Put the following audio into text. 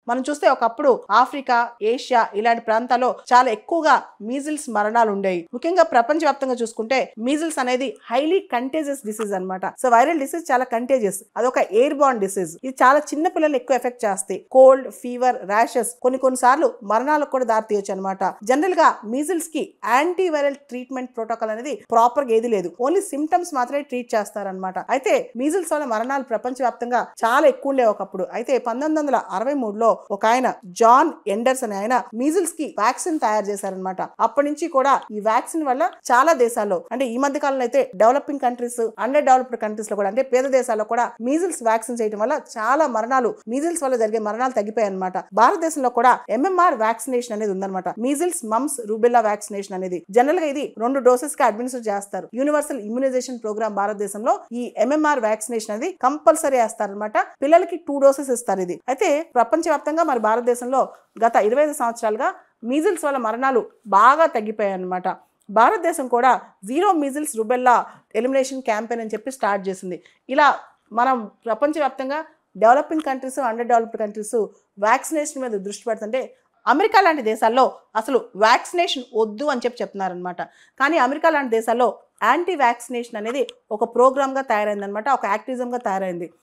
మనం చూస్తే ఒకప్పుడు ఆఫ్రికా, ఏషియా ఇలాంటి ప్రాంతాల్లో చాలా ఎక్కువగా మీజిల్స్ మరణాలు ఉండేవి. ముఖ్యంగా ప్రపంచవ్యాప్తంగా చూసుకుంటే మీజిల్స్ అనేది హైలీ కంటేజియస్ డిసీజ్ అన్నమాట. సో వైరల్ డిసీజ్ చాలా కంటేజియస్, అదొక ఎయిర్ బార్న్ డిసీజ్. ఇది చాలా చిన్న పిల్లల్ని ఎక్కువ ఎఫెక్ట్ చేస్తాయి. కోల్డ్, ఫీవర్, ర్యాషెస్ కొన్నిసార్లు మరణాలకు కూడా దారితీయొచ్చు అనమాట. జనరల్ గా మీజిల్స్ కి యాంటీవైరల్ ట్రీట్మెంట్ ప్రోటోకాల్ అనేది ప్రాపర్ గా ఏది లేదు. ఓన్లీ సిమ్టమ్స్ మాత్రమే ట్రీట్ చేస్తారనమాట. అయితే మీజిల్స్ వల్ల మరణాలు ప్రపంచవ్యాప్తంగా చాలా ఎక్కువ ఉండేవి ఒకప్పుడు. అయితే 1963లో ఒక ఆయన జాన్ ఎండర్స్ అనే ఆయన మీజిల్స్ కి వ్యాక్సిన్ తయారు చేశారనమాట. అప్పటి నుంచి కూడా ఈ వ్యాక్సిన్ వల్ల చాలా దేశాల్లో, అంటే ఈ మధ్య కాలంలో అయితే developing countries, under developed countries లో కూడా, అంటే పేద దేశాల్లో కూడా మీజిల్స్ వ్యాక్సిన్ చేయడం వల్ల చాలా మరణాలు, మీజిల్స్ వల్ల జరిగే మరణాలు తగ్గిపోయాయి అనమాట. భారతదేశంలో కూడా MMR వ్యాక్సినేషన్ అనేది ఉందన్నమాట. మీజిల్స్, మమ్స్, రూబెల్లా వ్యాక్సినేషన్ అనేది జనరల్ గా ఇది 2 డోసెస్ కి అడ్మినిస్టర్ చేస్తారు. యూనివర్సల్ ఇమ్యునైజేషన్ ప్రోగ్రామ్ భారతదేశంలో ఈ MMR వ్యాక్సినేషన్ అనేది కంపల్సరీ వేస్తారనమాట. పిల్లలకి 2 డోసెస్ ఇస్తారు ఇది. అయితే ప్రపంచవ్యాప్తంగా మరి భారతదేశంలో గత 25 సంవత్సరాలుగా మీజిల్స్ వల్ల మరణాలు బాగా తగ్గిపోయాయి అనమాట. భారతదేశం కూడా zero measles rubella elimination campaign అని చెప్పి స్టార్ట్ చేసింది. ఇలా మనం ప్రపంచవ్యాప్తంగా developing countries, under developed countries vaccination మీద దృష్టి పెడుతుంటే అమెరికా లాంటి దేశాల్లో అసలు వ్యాక్సినేషన్ వద్దు అని చెప్తున్నారనమాట. కానీ అమెరికా లాంటి దేశాల్లో యాంటీ వ్యాక్సినేషన్ అనేది ఒక ప్రోగ్రామ్గా తయారైందనమాట, ఒక యాక్టివిజంగా తయారైంది.